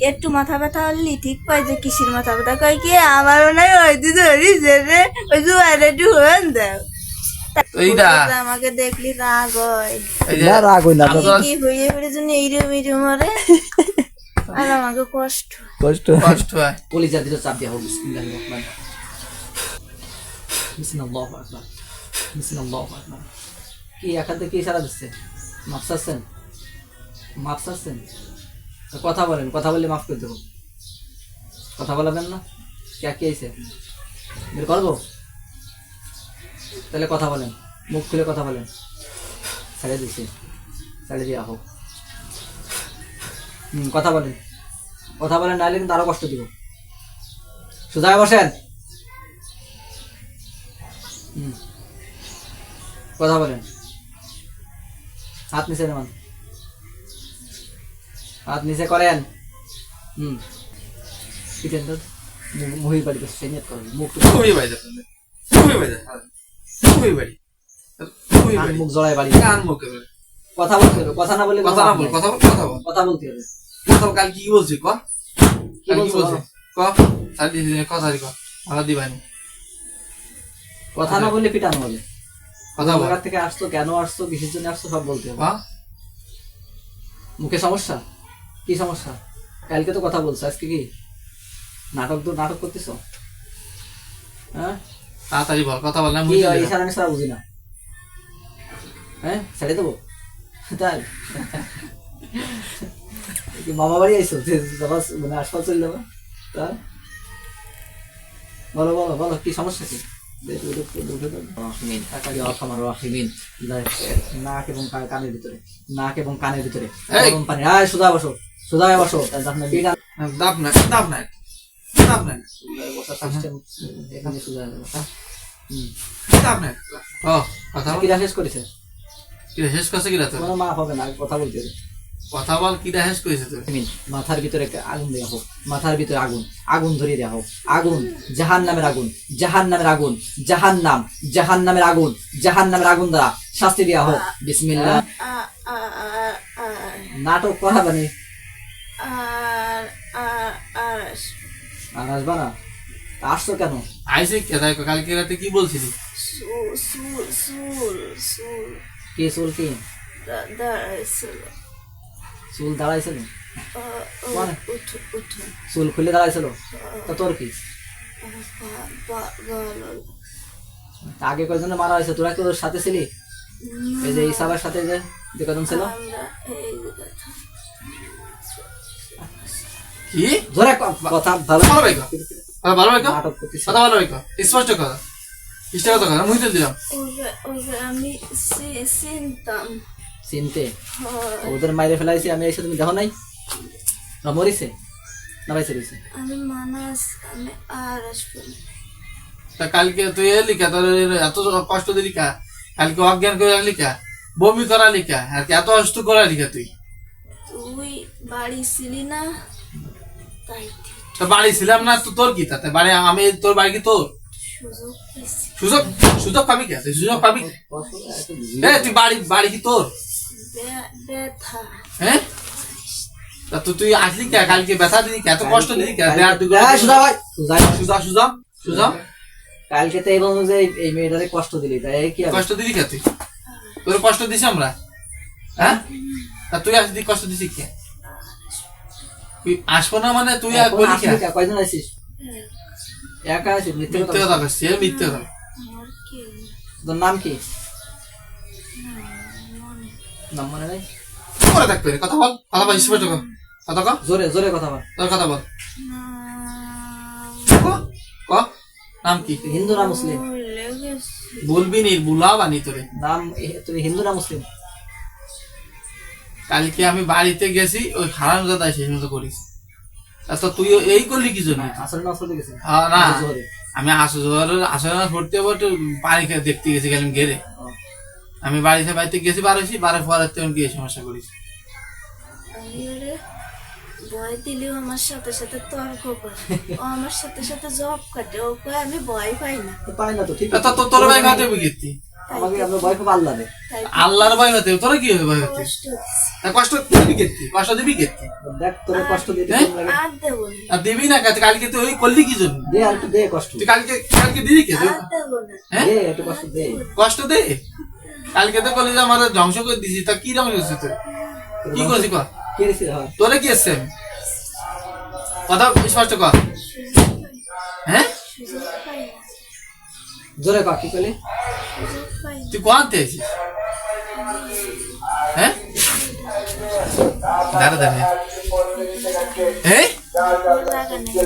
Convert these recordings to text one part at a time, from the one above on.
একটু মাথা ব্যথা হলি ঠিক পাই যে কিসের মাথা ব্যথা কয় কি আমারও নাই হয়তো ধরিছে রে ওই যে আর একটু হন দাও এইটা আমাকে দেখলি রাগ হয় না রাগ হই না তো কি হয়ে পড়ে জন্য এইরকম মরে আর আমাকে কষ্ট কষ্ট কষ্ট হয় কলিজা দিলে চাপ দিয়া হোক বিসমিল্লাহির রহমানির রহিম বিসমিল্লাহু আকবার বিসমিল্লাহু আকবার কি এখান থেকে ইশারা দিচ্ছে মাফ চাচ্ছেন কথা বলেন কথা বললে মাফ করে দেবো কথা বলাবেন না কে আইছে বের করবো তাহলে কথা বলেন মুখ খুলে কথা বলেন ছেড়ে দিছি ছেড়ে দিয়া হোক কথা বলেন নাহলে কিন্তু আরো কষ্ট দিব সোজা হয়ে বসেন কথা বলেন হাত নিচে নামান হাত নিচে করেন পিটেন তো মুহি বাড়ি করছে নিয়ত করেন মুখ খুবই বাড়ি খুবই বাড়ি খুবই বাড়ি খুবই বাড়ি মুখ জড়ায় বাড়ি কান মুখে কথা বলতে হবে কথা না বললে কথা না বল কথা বল কথা বলতে হবে কথা কাল কি বলছিস ক কি বলছো ক সাদি কথা দি ক আলা দিবানি কথা না বললে পিটানো হবে কথা বল থেকে আসতো কেন আসতো কিসের জন্য আসতো সব বলতে হবে হ্যাঁ মুখে সমস্যা কি সমস্যা কালকে তো কথা বলছো আজকে কি নাটক করতেছো হ্যাঁ তাড়াতাড়ি বল কথা বল না কি ইশারা আমি সারা বুঝি না হ্যাঁ ছেড়ে দেবো তাই কি মামা বাড়ি আইসো মানে আসফাল চলে যাবে তাই বলো কি সমস্যা কি নাক এবং কানের ভিতরে গরম পানি সোজা বসো দাব না এখানে সোজা দাব না ও কথা বল কিরা শেষ করেছে কি শেষ করছে কি রাত কোনো মাফ হবে না কথা বলতে হবে কথা বল কি শেষ করেছে তুই মাথার ভিতরে একটা আগুন দেওয়া হোক মাথার ভিতরে আগুন ধরিয়ে দেওয়া হোক আগুন জাহান্নামের আগুন দ্বারা শাস্তি দেওয়া হোক বিসমিল্লাহ নাটক করা মানে আর আসবা না আসছো কেন আইসে কালকে রাতে কি বলছিলি কি চুল কি চুল দাঁড়াইছিল চুল খুলে দাঁড়াইছিল তা তোর কি আগে কয়জনে মারা হয়েছে তোরা কি ওর সাথে ছিলি এই যে ইসাবার সাথে যে কজন ছিল কি জোরে কথা ভালো নাটক করতেছিস কথা ভালো স্পষ্ট কথা ইষ্ট কথা কথা মুই তো দিলাম আমি চিনতে ওদের মাইরে ফেলাইছি আমি এসে তুমি দেখো নাই না মরিছে না ভাই চলেছে আমি আর আসবো তা কালকে তুই এলি কা তোর এত কষ্ট দিলি কা কালকে অজ্ঞান করে রাখলি কা বমি করালি কা আর এত কষ্ট করালি কা তুই বাড়ি ছিলি না তাই তো বাড়ি ছিলাম না তো তোর কি তাতে বাড়ি আমি তোর বাড়ি কি তোর সুযোগ পাবি কে সুযোগ পাবি তুই বাড়ি কি তোর ব্যথা হ্যাঁ তা তো তুই আসলি কে কালকে ব্যথা দিলি কে এত কষ্ট দিলি কে সুজা কালকে তো এবং যে এই মেয়েটারে কষ্ট দিলি তাই কি কষ্ট দিলি কে তুই তোর কষ্ট দিছি আমরা হ্যাঁ তা তুই আসলি কষ্ট দিছি কে তুই আসবো না মানে তুই আর বলি কে কয়জন আছিস একা আছিস মিথ্যে কথা বলছিস মিথ্যে কথা তোর নাম কি নাম মনে নাই পরে থাকবে কথা বল স্পষ্ট কথা কর জোরে কথা বল তোর কথা বল নাম কি হিন্দু না মুসলিম বলবি নি বুলা বানি তোরে নাম তুমি হিন্দু না মুসলিম কালকে আমি বাড়িতে গেছি ওই খারাপ দাদা সেই মতো করিস আচ্ছা তুই এই করলি কি জন্য আসলে না আসলে গেছে না আমি আসলে পড়তে পানি খেয়ে দেখতে গেছি গেলাম ঘেরে আমি বাড়িতে গেছি বাড়ি পরে তেমন কি সমস্যা করিস ভয় দিলেও আমার সাথে তর্ক করে ও আমার সাথে জব কাটে ও কয় আমি ভয় পাই না তো ঠিক তোর ভাই খাতে বুঝিতি আমাকে আপনার ভয় খুব আল্লাহ দেয়। তাই আল্লাহর ভয় হতে তোরা কি হবে ভয় হতে কষ্ট দিছে। তা কষ্ট দিবি কেতে কষ্ট দিবি কেতে দেখ তোরে কষ্ট দিতে হ্যাঁ? কেমন লাগে। আর দেবো না, আর দিবি না কাছে কালকে তুই ওই করলি কি জন্য দে আর একটু দে কষ্ট, তুই কালকে কালকে দিবি কে তুই? আর দেবো না। হ্যাঁ দে একটু কষ্ট দে। কষ্ট দে কালকে তো কলেজে আমার ধ্বংস করে দিছি তা কি ধ্বংস করছিস তুই কি করছিস কর কে রেছে হয়? তোরে কি এসছে কথা স্পষ্ট কর হ্যাঁ সুযোগ পাই না, জোরে কর, কি করলি? সুযোগ পাই না। তুই কোয়ান্তে আছিস হ্যাঁ দাঁড়া দাঁড়া এই জায়গা নেই, সব জায়গা দিয়ে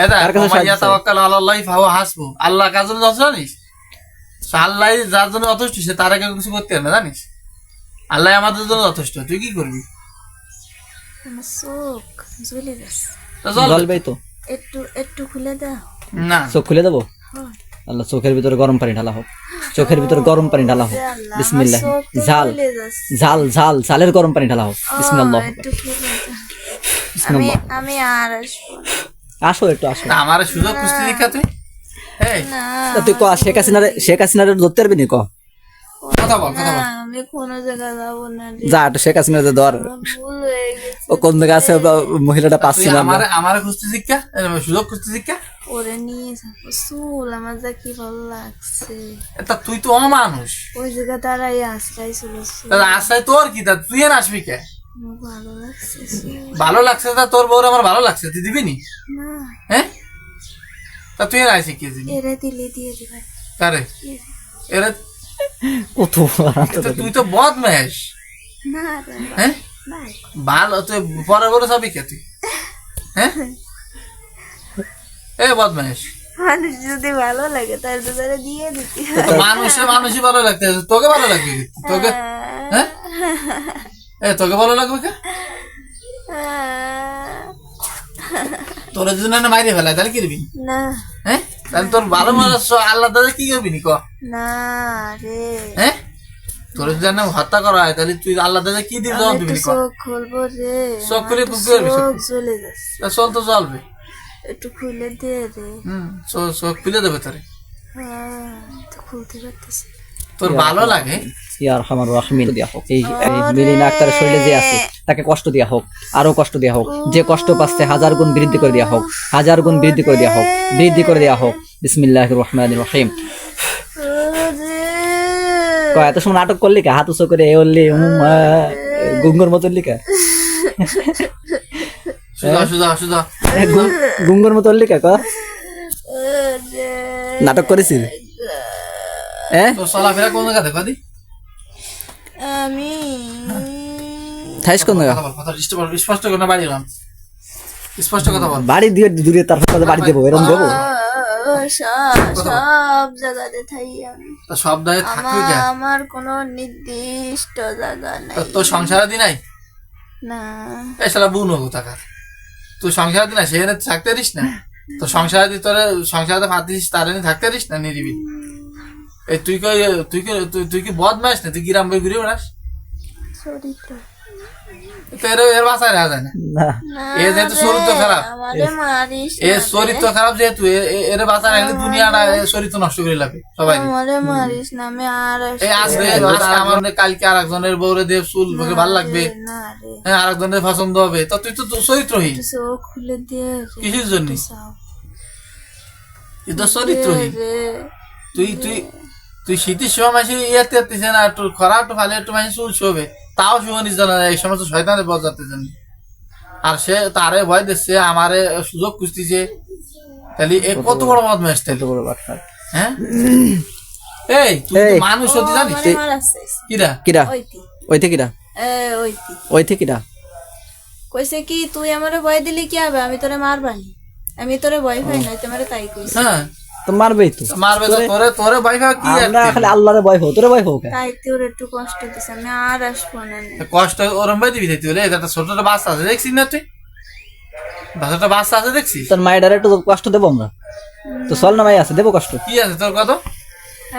এটা কার কাছে মাইয়া সাহায্য তাওয়াক্কাল আলাল্লাহি ফাহুয়া হাসবু আল্লাহ কার জন্য যথেষ্ট জানিস তো আল্লাহ যার জন্য যথেষ্ট সে তার আগে কিছু করতে পারে না জানিস আল্লাহ আমাদের জন্য যথেষ্ট তুই কি করবি আমার চোখ জ্বলে যাচ্ছে, তা চল জ্বলবেই তো। একটু একটু খুলে দাও। না চোখ খুলে দেবো? হয়। আল্লাহ চোখের ভিতরে গরম পানি ঢালা হোক, চোখের ভিতরে গরম পানি ঢালা হোক। আল্লাহ, বিসমিল্লাহ। আমার চোখ তো ঝাল জ্বলে যাচ্ছে। ঝাল ঝাল ঝালের গরম পানি ঢালা হোক। বিসমিল্লাহ। একটু খুলে দাও। আমি বিসমিল্লাহ। আমি আর আসবো না। আসো একটু আসো। তা আমার সুযোগ খুঁজতে দীক্ষা তুই এই না, তা তুই ক শেখ হাসিনারে ধরতে পারবি নি ক? কথা বল কথা বল আমি কোনো জায়গায় যাবো না রে। যা একটু শেখ হাসিনারে ধর। আমার ভুল হয়ে গেছে, ও কোন জায়গায় আছে বা মহিলাটা তুই পাচ্ছি না আমরা। আমার খুঁজতে দীক্ষা সুযোগ খুঁজতে দীক্ষা ওরে নিয়ে যাবো। চুল আমার যা কি ভালো লাগছে, তা তুই তো অমানুষ ওই জায়গা দাঁড়াই আশ্রাই ছিল চুল। তা আশায় তোর কি তা তুই আর আসবি কে আমার ভালো লাগছে চুল। ভালো লাগছে তা তোর বউর আমার ভালো লাগছে তুই দিবি নি না, হ্যাঁ তা তুই আর আসি কি দিবি এরে দিলে দিয়ে দিবে। কারে এরা কত তুই তো বদমাইশ না রে, হ্যাঁ না, ভালো তুই পরে বড় সবই কে তুই হ্যাঁ এ বদমাইশ মানুষ যদি ভালো লাগে তাহলে তো তারা দিয়ে দিতে তো মানুষই ভালো লাগতে তোকে ভালো লাগবে কি? তোকে হ্যাঁ এ তোকে ভালো লাগবে কে তোর যদি না মাইরে ফেলায় তাহলে কি দিবি না, হ্যাঁ তাহলে তোর ভালো মানুষ আল্লাহ তাদের কি করবি নি ক না রে, হ্যাঁ তোর যদি না হত্যা করা হয় তাহলে তুই আল্লাহ তাদের কি দিবি জবাব আমি দিবি একটু নি ক চোখ খুলবো রে। চোখ খুলে আমার তো কি করবি? চোখ জ্বলে যাচ্ছে, তা চল তো চলবে একটু খুলে দে রে। চোখ খুলে দেবে তোরে তো খুলতে পারতেছি না। তোর ভালো লাগে ইয়ার আমার রাহমিন দিয়া হোক। এই মিলিনা আক্তারের শরীরে যে আছে তাকে কষ্ট দেয়া হোক, আরো কষ্ট দেয়া হোক। যে কষ্ট পাচ্ছে 1000 গুণ বৃদ্ধি করে দেয়া হোক, 1000 গুণ বৃদ্ধি করে দেয়া হোক, বৃদ্ধি করে দেয়া হোক। বিসমিল্লাহির রহমানির রহিম। ওরে, এত সময় নাটক করলি কা? হাত উঁচু করে এ বললি গুঙ্গর মতো লিখা, সুজা গুঙ্গর মতো লিখা ক? ওরে, নাটক করেছিস হ্যাঁ? তোর চলাফেরা কোন জায়গা দেখা দি আমি থাইস কোন জায়গা? কথা বল কথা স্পষ্ট করে না বাড়ি এলাম স্পষ্ট কথা বল বাড়ি দিয়ে দূরে, তারপর বাড়ি দেবো, এরকম দেবো? সব জায়গাতে থাই আমি। তা সব দায়ে থাকবি কে আমার কোনো নির্দিষ্ট জায়গা নাই। তোর সংসার দি নাই না, এই শালা বুন হবো টাকার তুই সংসার দি না সেখানে থাকতে পারিস না তো সংসার দি তোর সংসারে ফাতিস তার থাকতে পারিস না নিরিবি এই তুই কি বদমাইশ না তুই গ্রাম বই ঘুরে বেড়াস চরিত্র তো এর বাসায় রাখা যায় না না না এ যেহেতু চরিত্র রে, খারাপ আমারে মারিস এ না রে। চরিত্র খারাপ যেহেতু এর বাসায় রাখলে দুনিয়াটা চরিত্র নষ্ট করে লাগবে সবাই আমারে মারিস না, আমি আর এই আজকে আমার কালকে আর একজনের বউরে দেব চুল ভোগে ভালো লাগবে না রে, হ্যাঁ আর একজনের পছন্দ হবে তো তুই তো চরিত্রহীন একটু চোখ খুলে দিয়ে রে। কিসের জন্য চাও। তুই তো চরিত্রহীন রে, তুই তুই তুই শীতের সময় মাসে ইয়েতে না একটু খরা একটু ফালে একটু মাসে চুল শোবে তাও শুভনিস জানা এই সমস্ত শয়তানের বজ যাতে জানি আর সে তারে ভয় দিচ্ছে আমারে সুযোগ খুঁজতেছে তাহলে এ কত বড় বদমাইশ তাহলে বড় বাটখার। হ্যাঁ এই তুই তো এই। মানুষ ও হতে জানিস আমারে মারাস চাইছে। কিরা কিরা? ওইতি, ওই থেকে কিরা? ওইতি। ওই থেকে কিরা? কইছে কি তুই আমারে ভয় দিলি কি হবে, আমি তোরে মারবানি, আমি তোরে ভয় পাই না, তোমারে তাই কইছে। হ্যাঁ তো মারবেই তো। মারবে তো তোরে তোরে ভাই ভাই কি আর আমরা খালি আল্লাহরে ভয় পাবো, তোরে ভয় পাবো কেন? তাই তোর একটু কষ্ট দিছে, আমি আর আসবো না। কষ্ট ওরম ভাই দিবি তুই বলে এটা ছোটটা বাচ্চা আছে দেখছিস না তুই বাচ্চাটা বাচ্চা আছে দেখছিস তোর মায়ের একটু কষ্ট দেবো আমরা? তো চল না, মাই আছে, দেবো কষ্ট। কি আছে তোর কত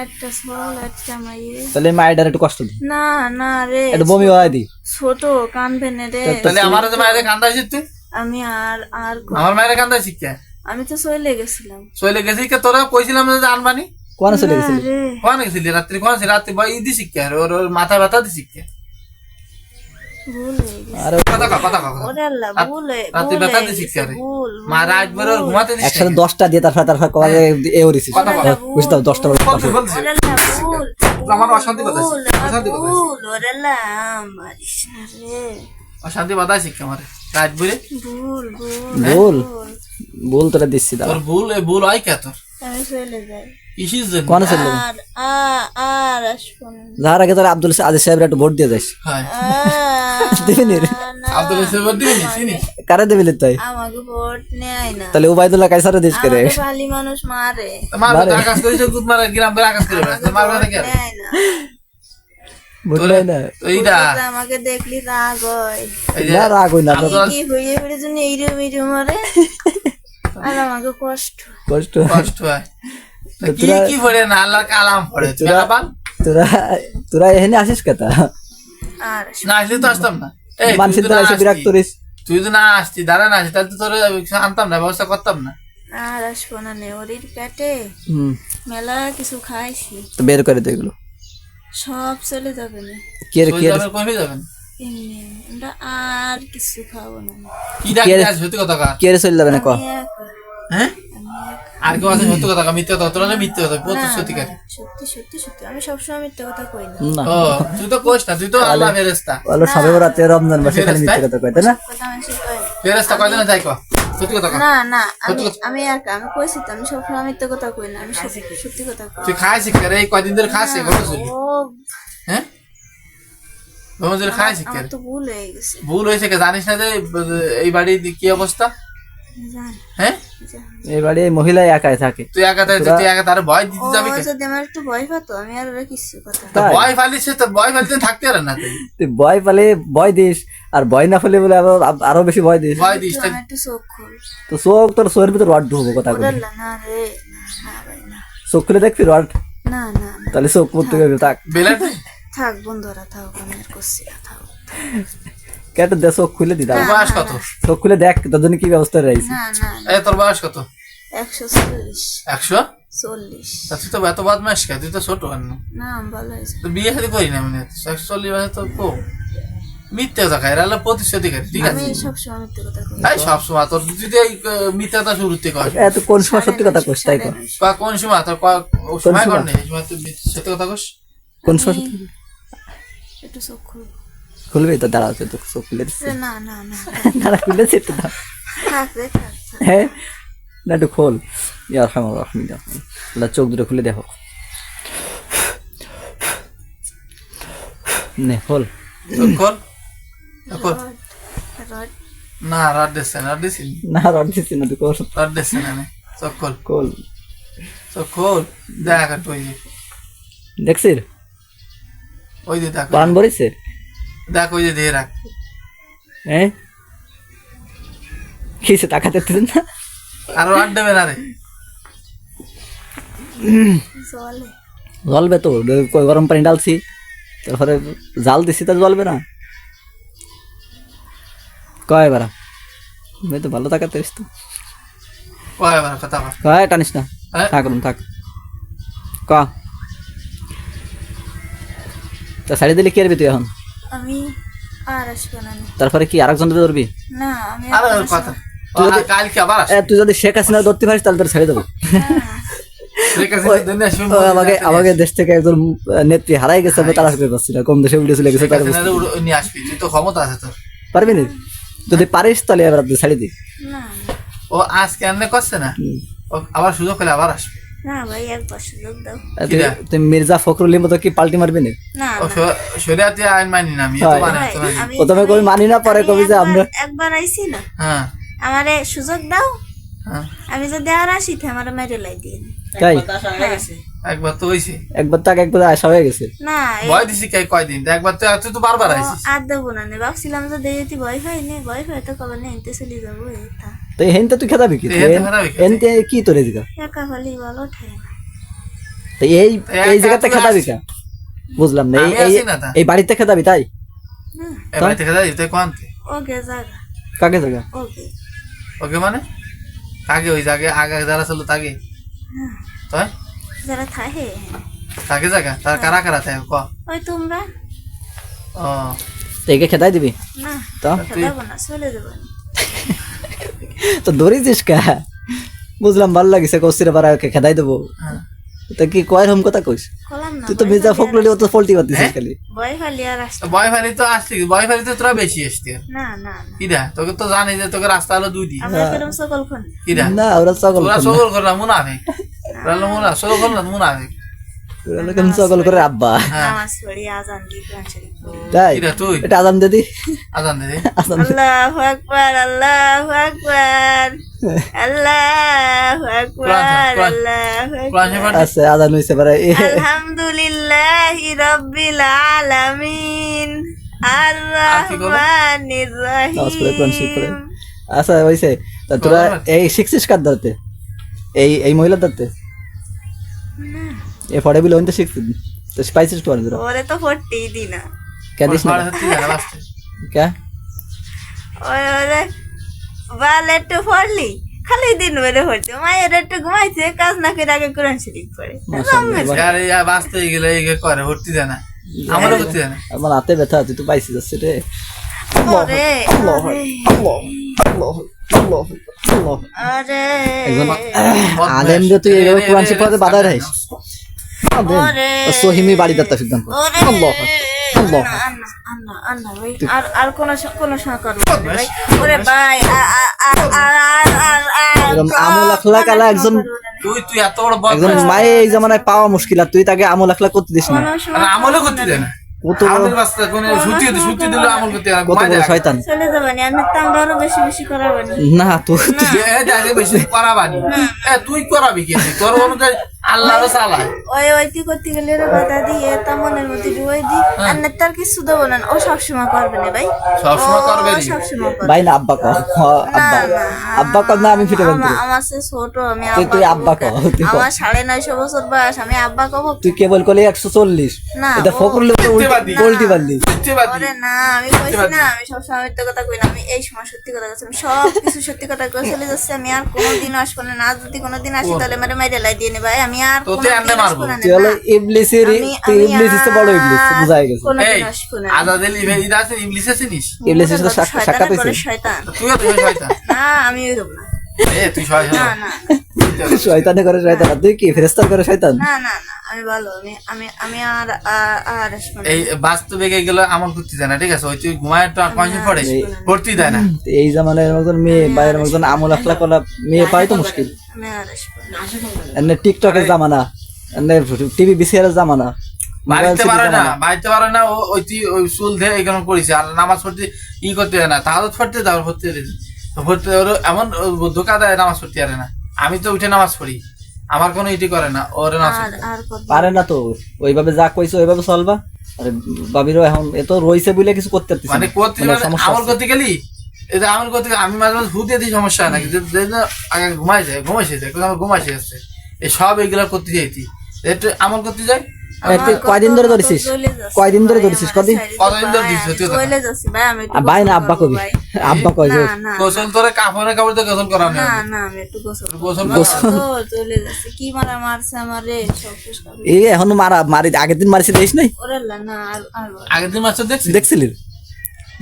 একটা সল একটা মাইয়ে। তাহলে মায়ের একটু কষ্ট দিই, না না রে, একটু বমি হয় দি। ছোট কানবে না রে। তাহলে আমার যে মায়ের কান্দা আছিস তুই আমি আর আর আমার মায়ের কান্দা শিখ কে আমি তো চলে গেছিলাম। চলে গেছি কে তোরা কইছিলাম যে আনবানি কোন চলে গেছিল আরে কোন গেছিলি রাত্রি কোন ছিল রাত্রি ভাই দিছি কে ওর মাথা ব্যথা দিছি কে ভুল হয়ে গেছে। আরে কথা ওরে আল্লাহ, ভুল রাত্রি ব্যথা দিছি কে রে ভুল মা রাত ভর ওর ঘুমাতে দিছি একসাথে 10টা দিয়ে তারপর কবে এও দিছিস বুঝতে 10টা বলছি ওরে আল্লাহ, ভুল আমার অশান্তি বাতাস অশান্তি বাতাস ভুল ওরে আল্লাহ, মারিস না রে। অশান্তি বাতাস কে আমারে রাত ভরে ভুল ভুল ভুল ভুল তোরা দিচ্ছি দাঁড়া তোর ভুল এই ভুল হয় কে তোর আমি চলে যাই। কিসির জন্য কোন চলে যাবে আর আসবো না। যার আগে তোরা আব্দুল আজিজ সাহেবের একটু ভোট দিয়ে যাস হ্যাঁ দিবি নি রে? আব্দুল সাহেব দিবি চিনি কারে দিবি তাই আমাকে ভোট নেয় না, তাহলে উবাইদুল্লাহ কাইসারে দিস করে আমাকে ভালি মানুষ মারে, মারবে আকাশ করেছে দুধ মারা গ্রাম বের আকাশ করে বেড়াচ্ছে মারবে না কে নেয় না। ভোট নেয় না এইটা পুলিশ আমাকে দেখলি রাগ হয়, এই যে না রাগ হই না আমি কি হয়ে পড়ে জন্য এইরম এইরম মারে, আর আমাকে কষ্ট। কষ্ট কষ্ট হয় কি কি পড়ে না আল্লাহর কালাম পড়ে মেলাবান তোরা তোরা এখানে আসিস কথা আর না আসলে তো আসতাম না এই মানুষের দ্বারা এসে বিরাট করিস তুই তো না আসতি দাঁড়া না আসতি তাহলে তো তোর আনতাম না ব্যবস্থা করতাম না আর আসবো না নে, ওরির পেটে হুম মেলা কিছু খাইছি, তো বের করে দে এগুলো সব চলে যাবে না কে রে কে রে? যাবেন কমে যাবেন এমনি আমরা আর কিছু খাবো না। কি ডাকি আজ সত্যি কথা কা কে রে চলে যাবে না ক আমি একা, হ্যাঁ আমি একা। আর কেউ আছে সত্যি কথা কা মিথ্যে কথা তোরা মিথ্যে কথা প্রচুর সত্যি কারি সত্যি সত্যি সত্যি আমি সবসময় মিথ্যে কথা কই না, না ও তুই তো কোস না তুই তো আল্লাহ ফেরেশতা বলো সবে বরাতে রমজান মাসে খালি মিথ্যে কথা কয় তাই না কথা আমি সে কই না। ফেরেশতা কয়দিন যাই কো সত্যি কথা কা না না আমি একা, আমি কইছি তো আমি সবসময় মিথ্যে কথা কই না, আমি সত্যি কথা কই। তুই খাইছিস কে রে এই কয়দিন ধরে খাইছিস গরম চলি ও হ্যাঁ গরম চলি খাইছিস কে আমার তো ভুল হয়ে গেছে, ভুল হয়েছে কে জানিস না যে এই বাড়ির কি অবস্থা জান হ্যাঁ জান। এই বাড়ি মহিলা একাই থাকে তুই একা তার ভয় দিতে যাবি ও কে যদি আমার একটু ভয় পাতো আমি আর ওরা কিছু কথা তো ভয় ফালিস তো ভয় ফালিতে থাকতে পারে না তুই তুই ভয় পালে ভয় দিস আর ভয় না পেলে বলে আরো বেশি ভয় দিস ভয় দিস আমার একটু চোখ খুল। তো চোখ তোর চোখের ভিতর রড ঢুকবো কথা বলি ওরে না রে, না ভাই না, চোখ খুলে দেখবি রড না না না হ্যাঁ। তাহলে চোখ পড়তে গেলে থাক বেলার থাক বন্ধুরা, থাক আমি আর করছি না, থাক। কেটে দে চোখ খুলে দি দাও বয়স কত চোখ খুলে দেখ তোর জন্য কি ব্যবস্থা রয়েছে না না না, এই তোর বয়স কত 140 100 40 তা তুই তো এত বদমাস কে তুই তো ছোট কেন না ভালো হয়েছে। তো বিয়ে শাদী করি না মানে 140 বছর তো কম মিথ্যে কথা খাই রালে প্রতিশ্রুতি খাই ঠিক আছে আমি সবসময় মিথ্যে কথা কই। এই সব সময় তোর তুই তো এই মিথ্যে কথা শুরুতে কর এত কোন সময় সত্যি কথা কস তাই কর বা কোন সময় তোর সময় কর নেই এই সময় তুই সত্যি কথা কস কোন সময় সত্যি একটু চোখ খুল। খুলবি তো দাঁড়াও তো চোখ খুলে দিচ্ছে না না না দাঁড়া খুলেছে একটু দাও থাক রে, থাক থাক। হ্যাঁ না একটু খোল ইয়ার হামার রহমিদা চোখ দুটো খুলে দেখো নে খোল চোখ খোল খোল রড না রাত দিচ্ছে না দিছি না রড দিচ্ছি না তুই খোল রাত দিচ্ছে না নে। চোখ খোল খোল চোখ খোল দেখ একটু ওই যে দেখছিস ওই যে দেখ প্রাণ ভরেছে দেখ ওই যে দিয়ে রাখ হ্যাঁ কিসে টাকা দেখতেছেন না আর রাত দেবে না রে জলে জ্বলবে তো গরম পানি ডালছি তারপরে জাল দিছি তা জ্বলবে না কয় এবার আমি তো ভালো টাকা তেরিস তো কয় এবার কথা কর কয় টানিস না হ্যাঁ? থাক রুম থাক ক তা শাড়ি দিলে কি আরবি তুই এখন আমি আর আসবো না নে। তারপরে কি আরেকজন ধরবি না আমি আর আর কথা ও, আর কালকে আবার আসবে তুই যদি শেখ হাসিনা ধরতে পারিস তাহলে তোর ছেড়ে দেবো ঠিক আছে দিনে আসবে ও, আমাকে দেশ থেকে একজন নেত্রী হারাই গেছে আমি তারা আসবে পারছি না কম দেশে উঠে চলে গেছে তারা বুঝতে- নিয়ে আসবি তুই তো ক্ষমতা আছে তোর পারবি না যদি পারিস তাহলে এবার তুই ছাড়ি দি না ও আজকে এমনি করছে না ও আবার সুযোগ হলে আবার আসবে না ভাই একবার সুযোগ দাও। তুই মির্জা ফখরুলের মতো কি পাল্টি মারবি না না ও না শরিয়াতে আইন মানি না আমি তো হয়। মানি না, ভাই, তো মানি। আমি প্রথমে কবি মানি না পরে কবি যে আমরা একবার আইছি না, হ্যাঁ আমারে সুযোগ দাও, হ্যাঁ আমি যদি আর আসি তো আমার মেরে লাই দিন। তাই একবার তো হইছে একবার তাক একবার আসা হয়ে গেছে না ভয় দিছি কে কয়দিন একবার তো তুই তো বারবার আইছিস আর দেবো না নে, ভাবছিলাম যে দেখি ভয় হয় নে, ভয় হয় তো কবে না এনতে চলে যাবো এটা তো হেনতে তুই খেতাবি কি তো হেনতে খেতাবি কি? এনতে কি তোরে দিকা একা হলি ভালো ঠাই না। তো এই এই একা জায়গাতে তুই খেতাবি আসছিস। কা বুঝলাম না আমি এই আছি না তা। এই বাড়িতে খেতাবি তাই না এবার থেকে যাই তুই কোনতে ওকে জায়গা কাকে জায়গা ওকে ওকে মানে কাকে ওই জায়গায় আগে যারা ছিল তাকে তাই যারা থাকে তাকে জায়গা তার কারা কারা থাকে ক ওই তোমরা ও তো একে খেদাই দিবি না তো খেদাবো না চলে যাবো তো ধরেছিস কা বুঝলাম ভালো লাগিছে কৌশিরে পারা ওকে খেদাই দেবো হ্যাঁ। তো কি কয়ের হোম কথা কইস কলাম না তুই তো মির্জা ফখরুল তো ফলটি পাতিছিস খালি ভয় খালি আর আসতে বয় ফালি তো আসছি বয় ফালি তো তোরা বেশি আসছি না না না কিরা তোকে তো জানি যে তোকে রাস্তা হলো দুইটি আমরা কিরম সকল খন কিরা না ওরা সকল তোরা সকল কর না মুনাফিক তোরা সকল কর না মুনাফিক কেমন সকল করে আব্বা হ্যাঁ নামাজ পড়ি আজান দি কোরআন শরীফ পড়ি। তাই কিরা তুই এটা আজান দে দি আজান দে আজান দে। আল্লাহু আকবার আল্লাহু আকবার আল্লাহু আকবার কোরআন আল্লাহু কোরআন আকবার শরীফ আছে আজান হইছে পারে আলহামদুলিল্লাহি রাব্বিল আলামিন আর কি করবো? রহমানির নামাজ পড়ে কোরআন শরীফ পড়ে রহিম আচ্ছা হইছে তা তোরা এই শিখছিস কার ধরতে এই মহিলা ধরতে এ ফড়ে বিল ওইটা শিখছিস তো পাইছিস কোন ধর ওরে তো ফটি দি না কে দিস না পড়া সত্যি জানা বাসতে কে ওরে বাল একটু পড়লি খালি দিন বেড়ে হচ্ছে মায়ের একটু ঘুমাইছে কাজ না করে আগে কোরআন শরীফ পড়ে মাশাআল্লাহ আরে ইয়া বাসতে গেলে এই করে হরতি জানা আমারও হরতি জানা আমার হাতে ব্যথা তুই তো পাইছিস আছে রে ওরে আরে একজন আলেম যে তুই এইভাবে কোরআন শরীফ পড়তে বাধা রাখিস ওরে সহিমি বাড়ি দত্তা সিদ্ধান্ত ওরে আল্লাহ আল্লাহ আন্না আন্না আন্না ভাই আর কোন সহকার ভাই ওরে ভাই এরকম আমল আখলাক আলা একজন তুই এত বড় বদ একজন মায়ে এই জামানায় পাওয়া মুশকিল আর তুই তাকে আমল আখলাক করতে দিস না আর আমলও করতে দেয় না কত আমাদের বাস্তা কোন সুতি দিলে আমল করতে না কত বড় শয়তান চলে যাবানি আমি তাম আরো বেশি বেশি করাবানি না তুই বেশি করাবানি তুই করাবি কি তোর অনুযায়ী আল্লাহর সালাহ ওই তুই করতে গেলে রে বাধা দিয়ে তা মনের মধ্যে ডুবাই দি আর না তার কিছু দেবো না ও সবসময় করবে না ভাই সবসময় করবে ও নি। সবসময় করবে ভাই না আব্বা কহ আব্বা আব্বা কহ না আমি ফিটে বানতে আমার সে ছোট আমি তুই আব্বা কহ তুই কহ আমার 950 বছর বয়স আমি আব্বা কব তুই কেবল করলে 140 না, এটা ফকরুল পোল্টি বানলি ওরে না আমি কইছি না আমি সবসময় মিথ্যা কথা কই না আমি এই সময় সত্যি কথা কইছি আমি সব কিছু সত্যি কথা কই চলে যাচ্ছে আমি আর কোনোদিন আসবো না না যদি কোনোদিন আসি তাহলে মেরে মাইরে লাই দিয়ে নে ভাই আমি আর তোতে আনতে মারবো। তুই হলো ইবলিসের তুই ইবলিস হচ্ছে বড় ইবলিস বুঝাই গেছে এই কোনোদিন আসবো না আজাদেল ইভেন্ট আছে ইংলিশ আছে নিস ইবলিসের সাথে সাক্ষাৎ হইছে শয়তান তুইও তুই শয়তান না আমি ওইরকম না তুই শয়তান না না শয়তানে করে শয়তান আর তুই কি ফেরেশতা করে শয়তান না না না আমি ভালো আমি আর আর আসবো না এই বাস্তবে গেলে আমল করতে যায় না ঠিক আছে ওই তুই ঘুমায় তো কয়জন পড়ে পড়তে দেয় না এই জামানায় মতন মেয়ে বাইরের মতন আমল আখলাক করা মেয়ে পাই তো মুশকিল আমি আর আসবো না এনে টিকটকের জামানা এনে টিভি বিসিআরের জামানা বাড়িতে পারে না বাড়িতে পারে না ওই তুই ওই চুল দিয়ে এখানে করেছে আর নামাজ পড়তে করতে দেয় না তাহলে পড়তে দাও পড়তে পড়তে ওর এমন ধোকা দেয় নামাজ পড়তে পারে না আমি তো উঠে নামাজ পড়ি আমার কোনো ইটি করে না ওরে নামাজ আর আর করবো পারে না তো ওইভাবে যা কইছো ওইভাবে চলবা আরে বাবিরও এখন এত রইছে বলে কিছু করতে পারতিস মানে করতে আমল করতে গেলি এটা আমল করতে আমি মাঝে মাঝে ভূতে দিই সমস্যা নাকি আগে ঘুমাইছে যায় আমার ঘুমাইছে যাচ্ছে এই সব এইগুলা করতে যাইতি একটু আমল করতে যাই তুই কয়দিন ধরে ধরেছিস কয়দিন ধরে ধরেছিস কদিন কতদিন ধরে দিচ্ছ তুই তো? চলে যাচ্ছি ভাই আমি একটু ভাই না আব্বা কবি আব্বা কয় যে না না গোসল তোরে কাপড়ে কাপড় তো গোসল করা নেই না না আমি একটু গোসল গোসল চলে যাচ্ছে কি মারা মারছে আমার রে সব শেষ করে এই এখনো মারি আগের দিন মারিছে দেখিস নাই ওরে আল্লাহ, না আর আর আগের দিন মাছ দেখছিলি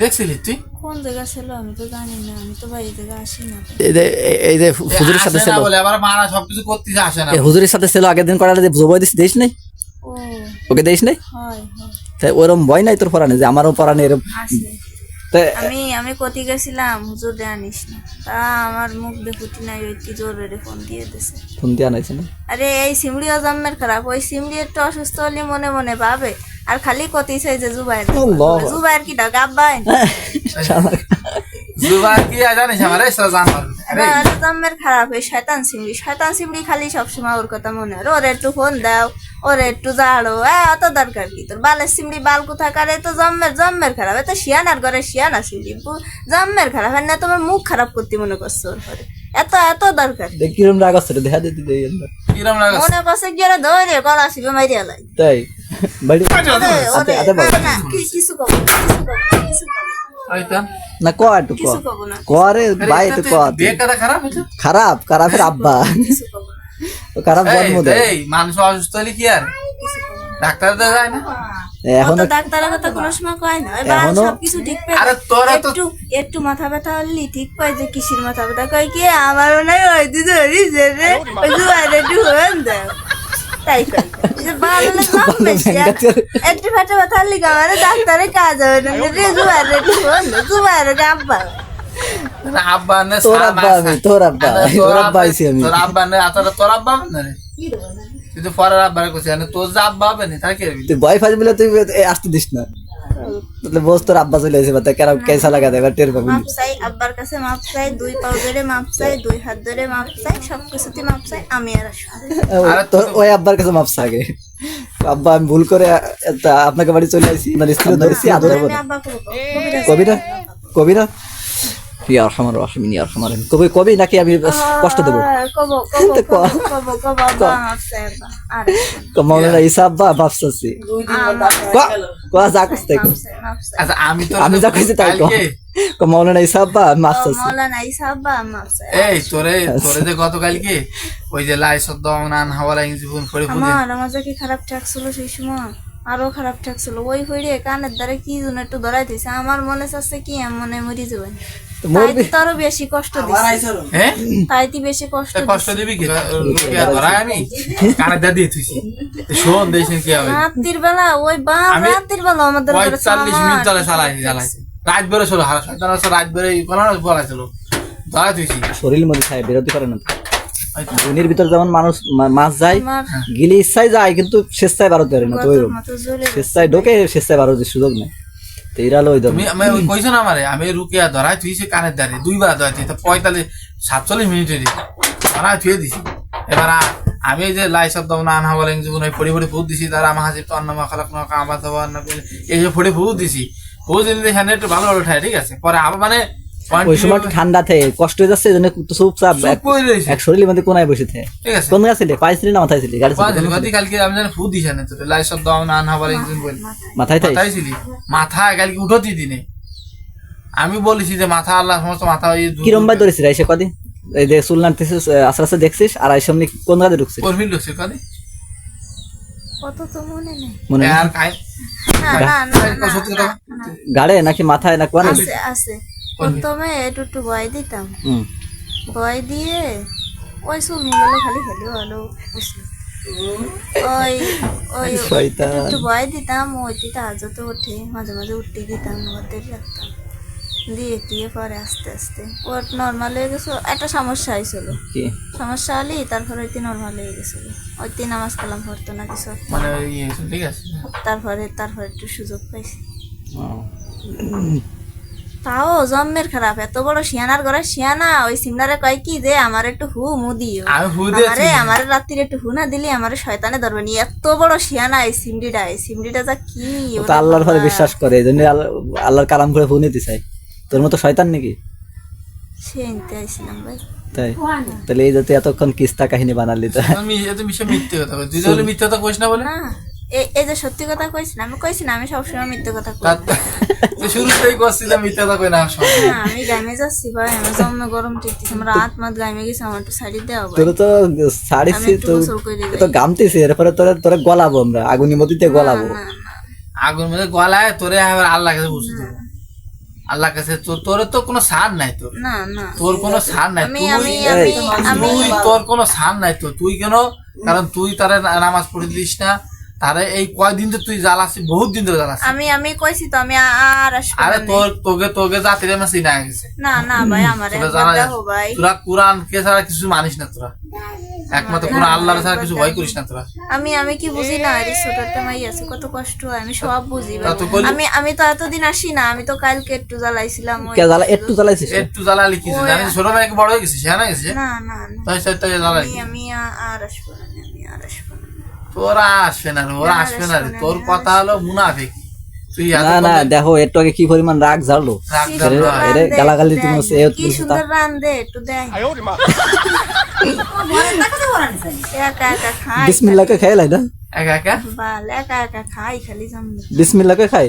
দেখছিলি তুই কোন জায়গা ছিল আমি তো জানি না আমি তো ভাই এই জায়গা আসি না তো। এই যে হুজুরের সাথে আসে ছিল না বলে আবার মারা সবকিছু করতে আসে না এই হুজুরের সাথে ছিল আগের দিন করালে যে জবাই দিস দেখিস নাই ও ওকে দেখিস নাই হয় হয় তাই ওরম ভয় নাই তোর পরানে যে আমারও পরানে এরম আছে তাই আমি কতি গেছিলাম হুজুর দে আনিস না তা আমার মুখ দেখুটি নাই ওই কি জোরে ফোন দিয়ে দিছে ফোন দিয়ে আনাইছে না আরে এই সিমড়িও জন্মের খারাপ ওই সিমড়ি একটু অসুস্থ হলে মনে মনে ভাবে আর খালি কতি চাই যে জুবাইর আল্লাহ। জুবাইর কি ডাক আব্বাই জুবা কি জানিস আমার এসে জানবার আরে জন্মের খারাপ ওই শয়তান সিমড়ি খালি সবসময় ওর কথা মনে হয় ওরে একটু ফোন দাও ওরে একটু জাড়ো অত দরকার কি তোর বালের সিমড়ি বাল কোথায় কারে তো জন্মের খারাপ এত শিয়ানার ঘরে শিয়ানা সিমড়ি জন্মের খারাপ আর না তোমার মুখ খারাপ করতে মনে করছো ওর ঘরে এত এত দরকার দেখ কিরম রাগ আসছে রে, দেখা দিতে দেই আমরা। কিরম লাগে মনে করছে গিয়ে ধরে গলা আসবে মাইরিয়া লাগে তাই বাড়ি ওরে, আতে ওরে, আতে বল না, কিছু কম কিছু কম শয়তান না ক একটু ক কিছু কব না করে ভাই একটু ক বিয়ে কথা খারাপ হয়েছে খারাপ খারাপের আব্বা কিছু কব না ও খারাপ জন্ম দেয় এই মানুষ অসুস্থ হলে কি আর ডাক্তার তো যায় না এখনো অত ডাক্তারের কথা কোনো সময় কয় না এবার এখনো- সবকিছু ঠিক পাই আরে তোরা তো একটু একটু মাথা ব্যথা হলি ঠিক পাই যে কিসির মাথা ব্যথা কয় কি আমারও নাই ওই দিদি হরিছে রে ওই দুয়ারে একটু হন দাও তাই কয় যে ভালো না জমবে একটু ফাটা ব্যথা হলি আমারে ডাক্তারে কাজ হবে না রে দুয়ারে একটু হন দাও দুয়ারে আব্বা না, আব্বা নে তোর সারা আব্বা আমি, তোর আব্বা, তোর আব্বা আইছি আমি। তোর আব্বা নে আতারা তোর আব্বা হবে না রে তুই তো পরের আব্বার কইছিস মানে তোর যে আব্বা হবে না তাকে তুই ভয় ফাজ বলে তুই আসতে দিস না তাহলে বস তোর আব্বা চলে আসে বা কেন কেসা লাগা দেবে টের পাবি মাপ চাই আব্বার কাছে মাপ চাই 2 পাও ধরে মাপ চাই 2 হাত ধরে মাপ চাই সব কিছুতে মাপ চাই আমি আর আসবো আরে তোর ওই আব্বার কাছে মাপসা আগে আব্বা আমি ভুল করে আপনাকে বাড়ি চলে আসি মানে স্ত্রী ধরেছি আদর আমি করে আব্বা করব কবিরা কবিরা ইয়া রহমান রহিম ইয়া রহমান রহিম কবি কবি নাকি আমি কষ্ট দেবো কব কব কব কব কব আব্বা মাপ চাই আব্বা আর মাওলানা ঈসা আব্বা মাপসাছি ক যা কইতে মাপ চাই আচ্ছা আমি তো আমি যা কইছি তাই ক মাওলানা ঈসা আব্বা মাপসাছি মৌলানা ঈসা আব্বা মাপ চাই এই তোরে যে গতকালকে ওই যে লাই সদ্দান হাওয়ালা ইংজি ফোন করে ফোন আমার কি খারাপ ঠেকছিল সেই সময় আরো খারাপ ঠেকছিল ওই হইরে কানের দ্বারা কি যেন একটু ধরাই দিছে আমার মনে চাচ্ছে কি মনে মরি যাবে তাই তো আরো বেশি কষ্ট দিছে হ্যাঁ তাই তো বেশি কষ্ট কষ্ট দিবি কি রুকিয়া ধরাই আমি কানে দা দিয়ে তুইছি শোন দেখিস কি হবে রাত্রির বেলা ওই বাপ রাত্রির বেলা আমাদের ঘরে 45 মিনিট চলে চালাইছি রাত বেরে ছিল হারা শয়তান আছে রাত বেরে কোন বলাইছিল ধরাই তুইছি শরীরের মধ্যে খায় বিরতি করে না দুনির ভিতর যেমন মানুষ মাছ যায় আমার গিলি ইচ্ছায় যায় কিন্তু স্বেচ্ছায় বারোতে পারে না তো ওইরকম মতো জ্বলে স্বেচ্ছায় ঢোকে স্বেচ্ছায় বারোতে সুযোগ নেই তো এরা হলো ওই ধর্ম তুমি আমি ওই কইছ না আমারে আমি রুকিয়া ধরাই তুইছি কানের দ্বারে দুইবার ধরাই তো 45 মিনিটে ধরাই থুয়ে দিছি এবার আমি এই যে লাই শব্দ না আনা বলেন যখন ওই ফড়ি ফড়ি ফুট দিছি তার আমার হাসি তো অন্য খালাক না কামা দেওয়া না এই যে ফড়ি ফুট দিছি ফুট দিলে এখানে একটু ভালো ওঠায় ঠিক আছে পরে আবার মানে ওই সময় একটু ঠান্ডা থাকে কষ্ট হয়ে যাচ্ছে এই জন্য চুপচাপ এক শরীরের মধ্যে কোনায় বসে থাকে ঠিক আছে কোন গাছিলে পাইছিলি না মাথায় ছিলি গাড়ি কালকে আমি জানি ফুট দিছি না তো লাই শব্দ না আনা বলেন বলে মাথায় থাকে মাথায় ছিলি মাথা কালকে উঠতি দিনে আমি বলেছি যে মাথা আল্লাহ সমস্ত মাথা ওই কিরম ভাই ধরেছিস এসে কদিন এই যে সুলনান আস্তে আস্তে দেখছিস আর এই সামনে কোন গাড়ি ঢুকছিস কর্মী ঢুকছে কদি কত তো মনে নেই মনে নেই? আর খাই না না না সত্যি কথা গাড়ে নাকি মাথায় না কোন আছে আছে প্রথমে একটু ভয় দিতাম ভয় দিয়ে ওই চুল মুগলে খালি খেলি ভালো ওই ওই শয়তান। একটু ভয় দিতাম ওইটি তাহাজতে উঠে মাঝে মাঝে উঠতে দিতাম ওদের রাখতাম দিয়ে পরে আস্তে আস্তে ওর নর্মাল হয়ে গেছে একটা সমস্যা হয়েছিল কি সমস্যা হলি তারপরে ওইটি নর্মাল হয়ে গেছিল ওইটি নামাজ কালাম পড়তো না কিছু একটা। মানে ইয়ে ঠিক আছে তারপরে একটু সুযোগ পাইছি ও। তাও জন্মের খারাপ এত বড় শিয়ানার ঘরে শিয়ানা ওই সিমনারে কয় কি যে আমার একটু হু মুদিও আমি হু দিয়েছি আমারে রাত্রির একটু হু না দিলি আমারে শয়তানে ধরবে নি এত বড় শিয়ানা এই সিমডিটা যা কি ও তো আল্লাহর পরে বিশ্বাস করে এই জন্য আল্লাহর কালাম করে ফোন নিতে চাই তোর মতো শয়তান নাকি সে নিতে আইছিলাম ভাই তাই তাহলে এই যাতে এতক্ষণ কিস্তা কাহিনী বানালি তো আমি এত মিশে মিথ্যে কথা কই তুই তাহলে মিথ্যে কথা কইস না বলে না এই যে সত্যি কথা কইছি না আমি কইছি না আমি সবসময় মিথ্যে কথা কই তুই শুরুতেই করছিস মিথ্যে কথা কই না সব না আমি গামে যাচ্ছি ভাই আমার জন্মে গরম টিকতেছে আমার রাত মাত গামে গেছে আমার একটু শাড়ি দেওয়া ভাই তোর তো ছাড়িছি আমি একটু তো গোসল করে যাই। তো গামতেছি এরপরে তোরা গলাবো আমরা আগুনি মতিতে গলাবো না না আগুন মধ্যে গলায় তোরে আবার আল্লাহ কাছে বুঝতে দেবো আল্লাহ কাছে তোর তো কোনো সার নাই তোর না না তোর কোনো সার নাই আমি তুই আমি আমি তুই তোর কোনো সার নাই তো তুই কেন কারণ তুই তারে নামাজ পড়ে দিস না তারে এই কয়দিন তো তুই জ্বালাসি বহুত দিন ধরে জ্বালাসি আমি কইছি তো আমি আর আসবো আরে না। তোকে জাতির মাসি না গেছে না না ভাই আমারে তোরা জানা দেখো ভাই তোরা কোরআন কে ছাড়া কিছু মানিস না তোরা একমাত্র কোরআন আল্লাহর ছাড়া কিছু ভয় করিস না তোরা আমি কি বুঝি না এই ছোট একটা মাই আছে কত কষ্ট হয় আমি সব বুঝি ভাই। তা তো বলি। আমি তো এতদিন আসি না আমি তো কালকে একটু জ্বালাইছিলাম ওই- কে জ্বালা একটু জ্বালাইছিস একটু জ্বালালি কিছু জানিস ছোট ভাই বড় হয়ে গেছিস হ্যাঁ না গেছিস না না না তাই সেটা জ্বালালি আমি আর আসবো না আমি আর আসবো না তোরা আসবে না রে ওরা আসবে না রে তোর কথা হলো মুনাফিক তুই এত না না দেখো একটু আগে কি পরিমাণ রাগ ঝাড়লো রাগ কি জ্বালা। সুন্দর এরে রান্ধে, গালাগালি একটু তুমি দেয়। হচ্ছে, এ কি তুমি সুন্দর রান্ধে একটু দেয় একা একা খাই বিসমিল্লাহকে খাই লাই না একা একা বাল একা একা খাই খালি জমবে বিসমিল্লাহকে খাই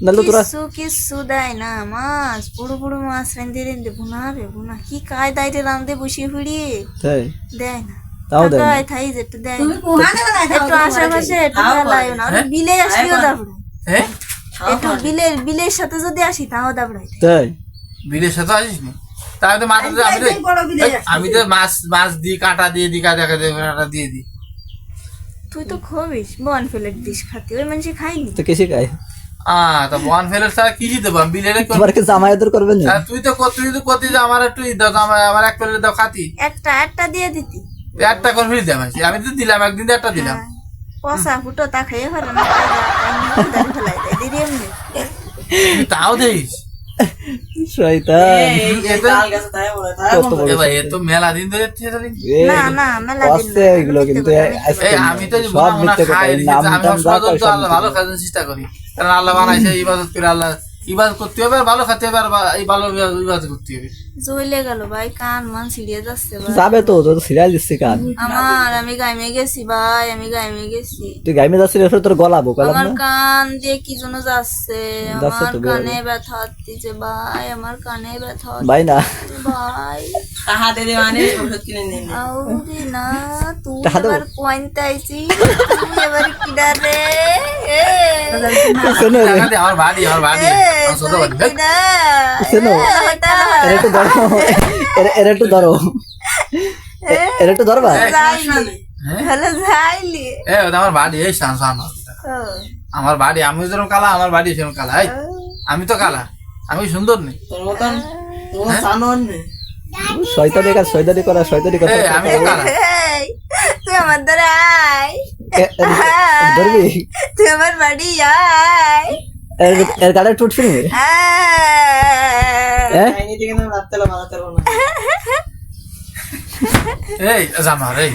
নাহলে তোরা কিছু কিছু দেয় না মাছ, বড় বড় মাছ রেঁধে রেঁধে বুনা রে বুনা, কি কায়দায় রে রাঁধে বসে ফিরিয়ে তাই দেয় না। তাও দেয় না। টাকায় থাই যেটা দেয় না। একটু আশেপাশে একটু ফেলায় না, ওরা বিলে আসলেও দাবড়ায়, হ্যাঁ একটু বিলের সাথে যদি আসি তাও দাবড়ায়। তাই বিলের সাথে আসিস নি তাহলে তো মাথা আমি তো মাছ দিই, কাঁটা দিয়ে দিই, কাঁটা দিয়ে দিই। তুই তো খবিস বন ফেলে দিস খাতি, ওই মানুষ খাইনি। তো কেসে খায় তা বন ফেলের ছাড়া কি দিতে পারবো বিলের তোমার কি জামাই আদর করবে না? তুই তো করতি যে আমার একটু দাও, আমার এক প্লেট দাও খাতি, একটা দিয়ে দিতি। একটা করে ফিরে দেয় আমি তো দিলাম, একদিন তো একটা দিলাম। পচা ফুটো তা খাইয়ে পারে না, ফেলাই দেয় দিদি এমনি। তুই তাও দেখিস শয়তান কত বড় এ তো মেলা দিন ধরে theater-ই। এ, না না মেলা দিন আছে এগুলো কিন্তু আজকে আমি তো যে সব বোনা মোনা মিথ্যে কথা, খাই এই নাম আমি টাম যা সদর কয় তো সব আল্লাহ ভালো খাওয়ার চেষ্টা করি, কারণ আল্লাহ বানাইছে ইবাদত করে, আল্লাহ ইবাদত করতে হবে আর ভালো খেতে হবে, আর এই ভালো ইবাদত করতে হবে। জ্বলে গেল ভাই, কান মান ছিড়িয়ে যাচ্ছে ভাই যাবে তো তোর সিরিয়াল দিচ্ছে কান আমার। আমি গাইমে গেছি ভাই, আমি গাইমে গেছি। তুই গাইমে যাচ্ছিস এরপর তোর গলাবো গলাব আমার না কান দিয়ে কি যেন যাচ্ছে, যাচ্ছে আমার তো, কানে ব্যথা হচ্ছে ভাই, আমার কানে ব্যথা হচ্ছে ভাই না ভাই। আউরি না তুই টাকা দেবো? এবার পয়েন্ট আইছি, তুই এবার কিডা রে শোনো টাকা দে, আমার বাড়ি আমার ছোট বাড়ি। কিডা শোনো এর একটু ধরো এর একটু ধরো এর একটু ধরবা যাইলি হ্যালো যাইলি ওটা আমার বাড়ি, এই শান আমার বাড়ি, আমি যেরকম কালা আমার বাড়ি সেরকম কালা। এই আমি তো কালা, আমি সুন্দর নেই, শয়তানি কাজ শয়তানি করা শয়তানি কথা আমি তো কালা। এই, তুই আমার দ্বারা আয়, ধরবি তুই আমার বাড়ি আয় এর গাড়ি টুট ফিরবে আয়। এই জামা রে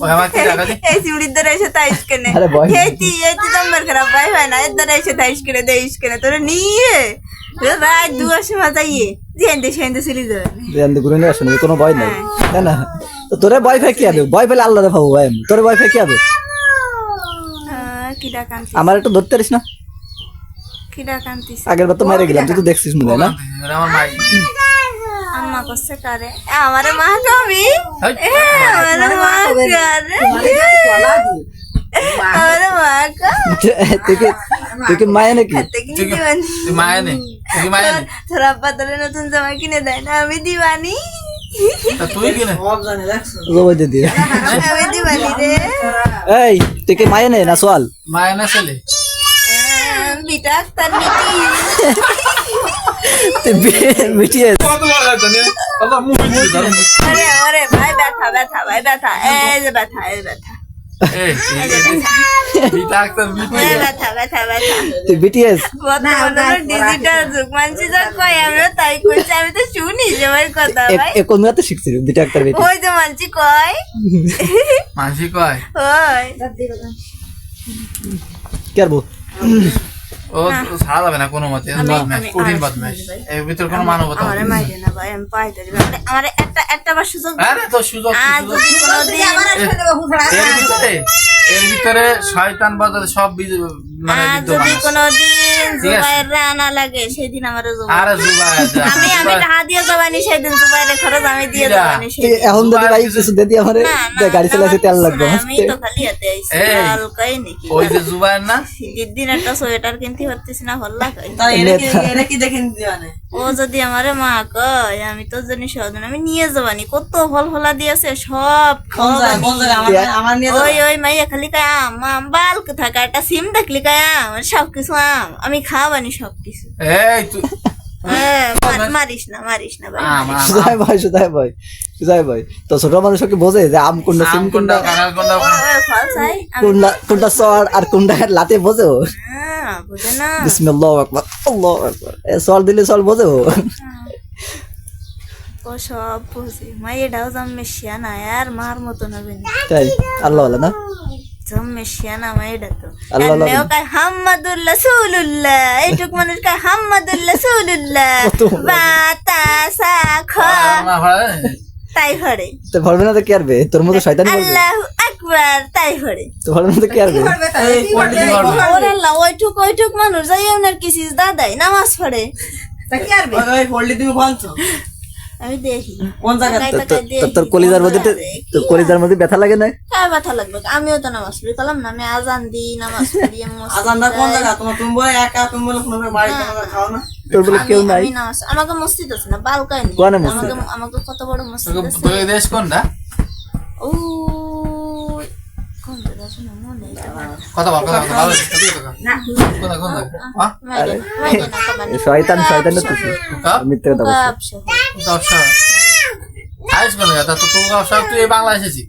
ওই আমার কি টাকা দি এই সিউড়ির দ্বারা এসে তাইস কেনে, আরে ভয় নেই। এইটি নম্বর খারাপ ভাই ভাই না, এর দ্বারা এসে তাইস কেনে দেইস কেনে তোরে নিয়ে রাত 2 সময় যাইয়ে যেন্দে সেন্দে চলে যাবে। জানতে ঘুরে নিয়ে আসো কোনো ভয় নাই না না তো তোরে ভয় পাই কি হবে ভয় পেলে আল্লাহ দেখাবো ভাই তোরে ভয় পাই কি হবে কিডা কান্তি আমার একটু ধরতে পারিস না কিডা কান্তিস আগের বার তো মেরে গেলাম তুই তো দেখছিস মনে হয় না ওটা আমার মাই। আম্মা করছে কারে আমারে মা কবি হেই, আমারে মা কারে আমারে মা কা তুই কি মায়ে নাকি দেখি তুই কি- দিবানি তুই মায়া নেই, তুই কি মায়া নেই? তোর আব্বা তোরে নতুন জামা কিনে দেয় না, আমি দিবানি তা তুই কিনে জবাই দিয়ে দিয়ে আমি দিবানি রে এই তুই কি মায়ে নেই না সোয়াল মায়া না ছেলে বিটা তার বিটি তুই মিটিয়ে কত বড় জানি আল্লাহ মুভি দিয়ে ধর আরে আরে ভাই ব্যথা ব্যথা ভাই ব্যথা, এই যে ব্যথা এই ব্যথা এই বিটা একটা বিটি এই ব্যথা ব্যথা ব্যথা। তুই বিটিএস বর্তমানে ডিজিটাল যুগ, মানুষ যা কয় আমরা তাই করছি, আমি তো শুনি যে ভাই কথা ভাই, কোন মেয়াতে শিখছিস দুইটা একটা বেটি ওই যে মানুষ কয় মানসি কয় ওই কি করবো ও ছাড়া যাবে না কোনো মতে, বদমাশ কঠিন বদমাশ, এর ভিতর কোনো মানবতা আমারে নেই। মাইরে না ভাই, আমি পাইতে দিবি আমার একটা বার সুযোগ দাও। আরে তো সুযোগ আর যদি কোনোদিন এর ভিতরে শয়তান বাজার সব মানে আর বিদ্যমান যদি আছে। কোনোদিন ঠিক আছে। জুবাইর রানা লাগে সেদিন আমার আরে জুবাই আছে, আমি টাকা দিয়ে জবানি সেদিন জুবাইরের খরচ আমি দিয়ে কিরা? জবানি তুই সেদিন। এখন যদি ভাই কিছু দিয়ে আমারে না, না, গাড়ি চালাইতে তেল আমার লাগবে কিছু না, আমি তো খালি হাতে আইছি এই। হালকাই নাকি ওই যে জুবাইর না শীতের দিন একটা সোয়েটার কিনতে পারতেছি না, ভালো লাগে ও যদি আমারে মা কয় আমি তো জানি সজন আমি নিয়ে যাবানি, কত ফল ফলা দিয়েছে সব খাওয়াবানি। ওই ওই মাইয়া খালি কয় আম আম বাল থাকা একটা সিম দেখলি কয় আম সবকিছু আম, আমি খাওয়াবানি সবকিছু। এই তুই মারিস না ভাই আমার সুজাই ভাই সুজাই ভাই তো ছোট মানুষকে বোঝে যে আম কোনটা সিম আম কোনটা কোনটা কাঁঠাল কোনটা ওই ফল চাই আমি কোনটা চর আর কোনটা লাতে বোঝে ও বুঝে না বিসমিল্লাহু আকবার আল্লাহু আকবার এ চর দিলে চর বোঝে ও ও সব বুঝি মাইয়াটাও জন্মে শিয়ানা আর মার মতন হবে না, তাই আল্লাহ বলে না জন্মে শিয়ানা মাইয়াটা তো আল্লাহ আল্লাহ এমনিও কয় হাম্মাদুর রাসূলুল্লাহ, এইটুক মানুষ কয় হাম্মাদুর রাসূলুল্লাহ কত বলে। বাতাসা খ আমার হয় তাই হরে তো ভরবে না তো কি আরবে তোর মতো শয়তানি বলবে আল্লাহু আকবার একবার তাই করে তোমার মধ্যে কি আর এই পল্লী তুমি পারবে? ওরে আল্লাহ ওইটুক মানুষ যাই ওনার কিসিস দাদাই নামাজ পড়ে ওই পল্লী তুমি বলছো আমি দেখি কোন জায়গা তাকাই তাকাই দেখি, তোর কলিজার মধ্যে কোথায় আছে, তোর কি কলিজার মধ্যে ব্যথা লাগে না কার ব্যথা লাগবে আমিও তো নামাজ পড়ি কলাম না আমি আজান দিই নামাজ পড়ি আমি মসজিদে আজানটা কোন যাই। জায়গা তোমার তুমি বলে একা তুমি বলে কোনো বাড়ি খাও না তোর বলে কেউ নাই আমি নামাজ আমাকে মসজিদ আছে না বালকাই নেই কোনে মসজিদ? আমাকে কত বড় মসজিদ তোকে আছে তোকে দেশ কোনটা? ও কোন জায়গা আছে না মনে নেই কথা বল, কথা বল, ভালো হয়েছে, কথা বল। কোথা, কোন জায়গা? হ্যাঁ? মাইরে না কমান শয়তান শয়তান তো হ্যাঁ? মিথ্যে কথা বলছিস। ব্যবসা ব্যবসা। আইস কোন জায়গা? তা তো তোর ব্যবসা, তুই এই বাংলা এসেছিস।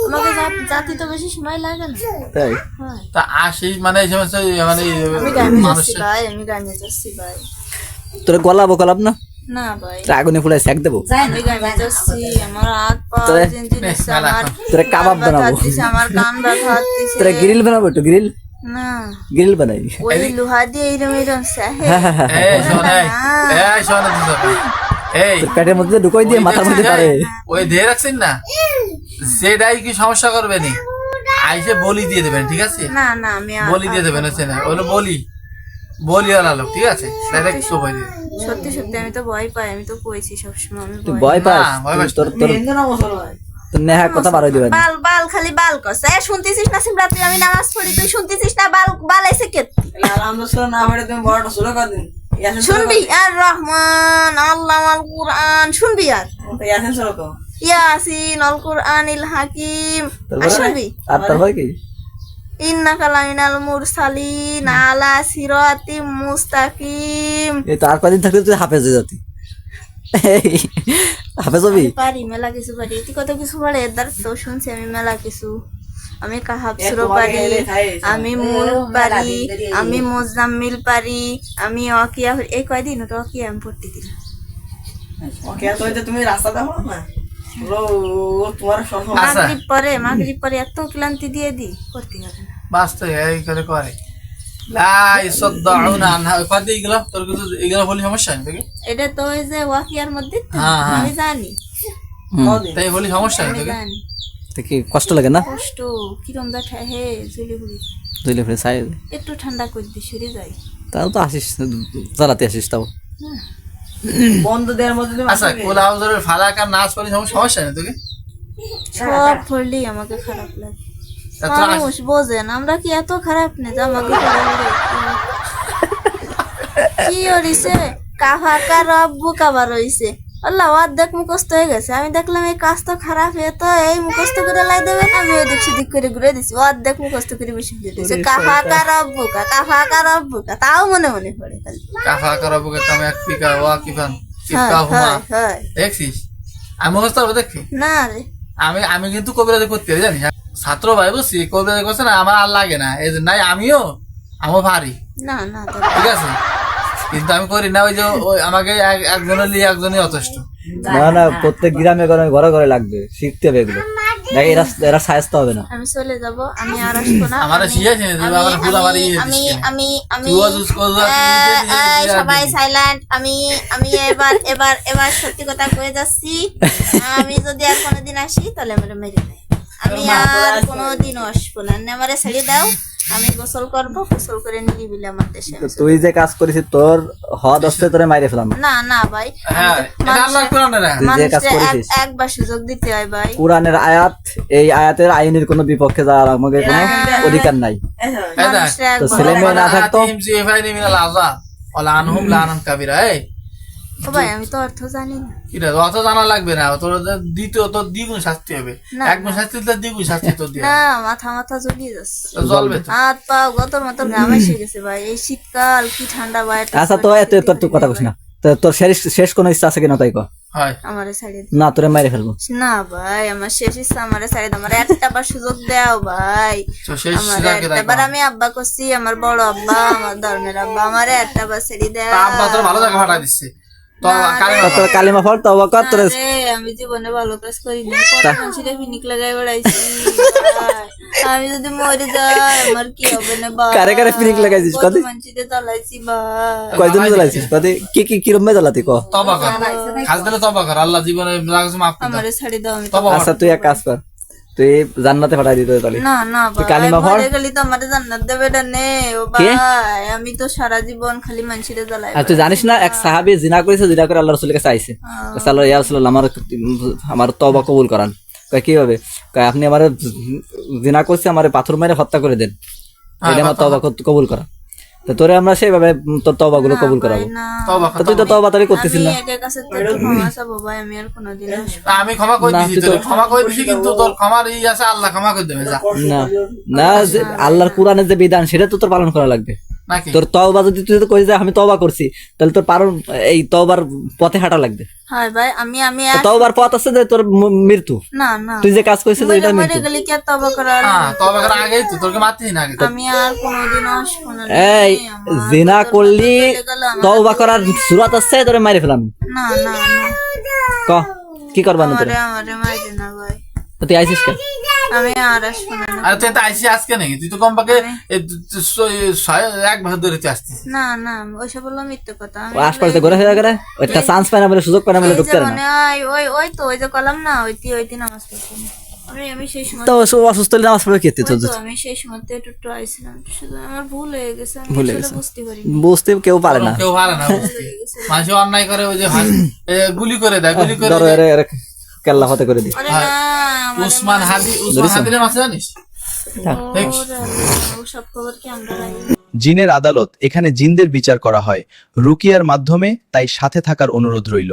আমাকে জাতি তো বেশি সময় লাগে না তাই হয় তা আসিস মানে এই সমস্ত মানে আমি গানে মানুষ যাচ্ছি ভাই আমি গানে যাচ্ছি ভাই তোর গলাবো গলাব না না ভাই তোর আগুনে ফুলে সেক দেবো আমি গানে যাচ্ছি আমার হাত পা তোরে- জিনজিন দিচ্ছে মেলা আমার তোরে কাবাব ব্যথা বানাবো দিচ্ছে, আমার কান ব্যথা দিচ্ছে তোরা গ্রিল বানাবো একটু গ্রিল না গ্রিল বানাই ওই লোহা দিয়ে এরম সাহে এই শোন, এই শোন, এই তোর পেটের মধ্যে ঢুকাই দিয়ে মাথার মধ্যে পারে ওই দিয়ে রাখছেন না, সেটাই কি সমস্যা করবে নি, আইসে বলি দিয়ে দেবেন, ঠিক আছে? না না আমি বলি দিয়ে দেবেন, হচ্ছে না ওগুলো বলি ওলা লোক, ঠিক আছে? ডাইরেক্ট তো বলি সত্যি সত্যি আমি তো ভয় পাই আমি তো কইছি সবসময় আমি তুই ভয় ভয় পাস না, ভয় পাস না। তোর তোর হিন্দু না মুসলমান তোর নেহা কথা বারোই দিবেন বাল বাল খালি বাল করছে এ শুনতেছিস না সিমরা তুই আমি নামাজ পড়ি তুই শুনতেছিস না বাল বাল আইছে কে আলহামদুলিল্লাহ না পড়ে তুমি বড়টা শুরু করে দিন ইয়াসিন শুনবি আর রহমান আল্লাহ আল কুরআন শুনবি আর ইয়াসিন শুরু করো ইয়াসিন আল কুরআনিল হাকিম আর শুনবি আর তারপর কি ইন্নাকা লামিনাল মুরসালিন আলা সিরাতিম মুস্তাকিম এই তো আর কদিন থাকলে তুই হাফেজ হয়ে যাতি হাফেজ হবি পারি মেলা কিছু পারি তুই কত কিছু পারে এদার তো শুনছি আমি মেলা কিছু আমি কাহাব সুরো পারি আমি মুলক পারি আমি মুজাম্মিল পারি আমি অকিয়া এই কয়দিন ওটা অকিয়া আমি পড়তে দিলাম ওকে তো এটা তুমি রাস্তা দাও না ও তোমার সব আচ্ছা। মাগরিব পরে এত ক্লান্তি দিয়ে দি করতে হবে না বাস্তব এই করে করে লাই সদ্দাউনা আনহা কদি এগুলো তোর কিছু এগুলো বলি সমস্যা নেই তোকে, এটা তো ওই যে ওয়াকিয়ার মধ্যে তো, হ্যাঁ, হ্যাঁ। আমি জানি তাই বলি সমস্যা নেই আমি তোকে। জানি তো কি কষ্ট লাগে না কষ্ট কিরম যা হে ঝুলি ঘুরি ধুইলে ফেলে সাই একটু ঠান্ডা করে দি সরে যাই তাও তো আসিস জ্বালাতে আসিস তাও বন্ধুদের মধ্যে তুমি আচ্ছা কোলা হাউজের ফালাক আর নাচ বলি সমস্যা নেই তোকে। সব পড়লেই আমাকে খারাপ লাগে তা তোর মানুষ বোঝেন আমরা কি এত খারাপ না যে আমাকে কি হইছে কাফাকা রব্বু কাবার হইছে আল্লাহ অর্ধেক মুখস্থ হয়ে গেছে আমি দেখলাম এই কাজ তো খারাপ এ তো এই মুখস্থ করে লাই দেবে না আমি ওদিক সেদিক করে ঘুরে দিছি অর্ধেক মুখস্থ করে বেশি দিয়ে দিছে কাফাকা রব্বুকা তাও মনে মনে পড়ে খালি কাফা করাবো কাম এক পিকা ওয়া কিফান হয় কিফা হুমা হয় হয় দেখছিস আমি মুখস্থ হবে দেখছি না রে আমি কিন্তু কবিরাজ করতে পারি জানিস, ছাত্র ভাই বুঝছি কবিরাজ করছে না আমার আর লাগে না এই যে নাই আমিও পারি, না না ঠিক আছে? কিন্তু আমি করি না, ওই যে ওই আমাকে একজনের লিয়ে একজনই যথেষ্ট। না না প্রত্যেক গ্রামে গ্রামে ঘরে ঘরে লাগবে শিখতে হবে এগুলো দেখ এরা এরা সাহায্য হবে না আমি চলে যাব আমি আর আসবো না আমার শিয়াছে না তুই আমার পুরা বাড়ি আমি আমি আমি তুইও জুস করবা সবাই সাইলেন্ট আমি এবার সত্যি কথা কয়ে যাচ্ছি আমি যদি আর কোনোদিন আসি তাহলে আমার মেরে নেয় আমি আর কোনোদিনও আসবো না আমারে ছেড়ে দাও আমি গোসল করবো গোসল করে নিরিবিলি আমার দেশে তো তুই যে কাজ করিস তোর হদ আসতে তোরে মাইরে ফেলাম না না ভাই হ্যাঁ এটা আল্লাহর কোরআন না। তুই যে কাজ মানুষকে করেছিস একবার সুযোগ দিতে হয় ভাই কোরআনের আয়াত এই আয়াতের আইনের কোনো বিপক্ষে যাওয়ার আমাকে কোনো অধিকার নাই এই দেখ, মানুষরা তো একবার- ছেলে মেয়ে না থাকতো আতিহিম জিফাইনি মিনাল আযাব ওয়ালা আনহুম লানান কাবীরা। এই ও ভাই আমি তো অর্থ জানি না কিরা অত জানা লাগবে না, তোর দ্বিতীয় তোর দ্বিগুণ শাস্তি হবে, না, একগুণ শাস্তি দিলে দ্বিগুণ শাস্তি তোর দিয়ে না মাথা জ্বলিয়ে যাচ্ছে তো জ্বলবে তো। হাত পা গতর মতো ঘাম এসে গেছে ভাই এই শীতকাল কি ঠান্ডা ভাই আচ্ছা তো এত তোর তুই কথা কইস না তো তোর শেষ শেষ কোনো ইচ্ছা আছে কিনা তাই কর হয় আমারে ছাড়িয়ে দে। না তোরে মাইরে ফেলবো না ভাই আমার শেষ ইচ্ছা আমারে ছাড়িয়ে দাও আমার একটা বার সুযোগ দাও ভাই তো শেষ আমার সুযোগে একটা বার আমি আব্বা করছি আমার বড় আব্বা আমার ধর্মের আব্বা আমারে একটা বার ছেড়ে দাও আব্বা তোর ভালো জায়গা ফাটাই দিচ্ছে তো কালিমা তো তোর কালিমা ফল তো কর তোর আরে, আমি জীবনে ভালো কাজ করি না কত মানুষের ফিনিক লাগাই বেড়াইছি ভাই। আমি যদি মরে যাই আমার কি হবে না ভাই কারে কারে ফিনিক লাগাইছিস? কত কদি? মানুষের চালাইছি ভাই কয়জন জ্বালাইছিস কদি কি কিরম মে জ্বালাতি ক তবা কর, খাস দিলে তবা কর, আল্লাহ জীবনে যা কিছু মাফ করে দাও। আমারে ছাড়ি দাও আমি তবা কর। আচ্ছা তুই এক কাজ কর তুই জান্নাতে পাঠাই দিতে তাহলে না না তুই ভাই কালিমা পড়। মরে গেলি তো আমার জান্নাত দেবে না নে ও কে? ভাই আমি তো সারা জীবন খালি মানুষের জ্বালাই আর তুই জানিস না এক সাহাবী জিনা করেছে, জিনা করে আল্লাহ রাসূলের কাছে আইছে, সাল্লাল্লাহু ইয়া রাসূলুল্লাহ আমার তওবা কবুল করান। কয় কি হবে? কয় আপনি আমার জিনা করছে, আমার পাথর মেরে হত্যা করে দেন, এটা আমার তওবা কবুল করা। তো তোরে আমরা সেইভাবে তোর তওবা গুলো কবুল করাবো। না তওবা তো তুই তো তওবা তারি করতেছিস আমি না। একের কাছে তো একটু ক্ষমা চাবো ভাই, আমি আর কোনোদিন আসবো তা আমি ক্ষমা করে না, দিছি, তুই তো- তোরে ক্ষমা করে দিছি, কিন্তু তোর ক্ষমার ই আছে, আল্লাহ ক্ষমা করে দেবে যা না না, যে আল্লাহর কোরআনের যে বিধান সেটা তো তোর পালন করা লাগবে। নাকি। তোর তওবা যদি তুই কইস যে আমি তওবা করছি, তাহলে তোর পালন এই তওবার পথে হাঁটা লাগবে। হয় ভাই আমি আমি তো তওবার পথ আছে যে তোর মৃত্যু। না না তুই যে কাজ করছিস এটা মরে মৃত্যু। গেলে কি আর তবা করার হ্যাঁ তবে করে আগেই তো তোকে মারতিস না আগে। আমি আর কোনোদিন আসবো না এই আমার জিনা তোর করলি মতো চলে গেলে আমার- তওবা করার সুরাত আছে, তোরে মাইরে ফেলাম। না না না ক কি করবা না তোরে? আমারে মাইরে না ভাই, তো তুই আইছিস কেন? আমি আর আসবো না আর তুই তো আইসি আজকে নাকি, তুই তো কমপক্ষে এক বছর ধরে তুই আসতিস। না না ওইসব বললো মিথ্যে কথা আমি ও আশপাশে ঘুরে ফিরে করে একটা চান্স পায় না বলে, সুযোগ পায় না বলে এই ঢুকতে যে পারে না। মনে হয় ওই ওই তো ওই যে কলাম না ওইটি নামাজ পড়ছি আমি সেই সময় তো ও অসুস্থ হলে নামাজ পড়বে কে? ওই তো আমি সেই সময় একটু আইছিলাম, শুধু আমার ভুল হয়ে গেছে, আমি ভুলে আসলে গেছে। বুঝতে পারি বুঝতে কেউ পারে না। কেউ পারে না বুঝতে। মানুষ অন্যায় করে ওই যে গুলি করে দেয়, গুলি করে ধরো দেয়। এরে কেল্লা হতে করে দি। আরে না উসমান হাদির মাসে জানিস? ও সব খবর কি আমরা রাখি? জিনের আদালত, এখানে জিনদের বিচার করা হয় রুকিয়ার মাধ্যমে, তাই সাথে থাকার অনুরোধ রইল।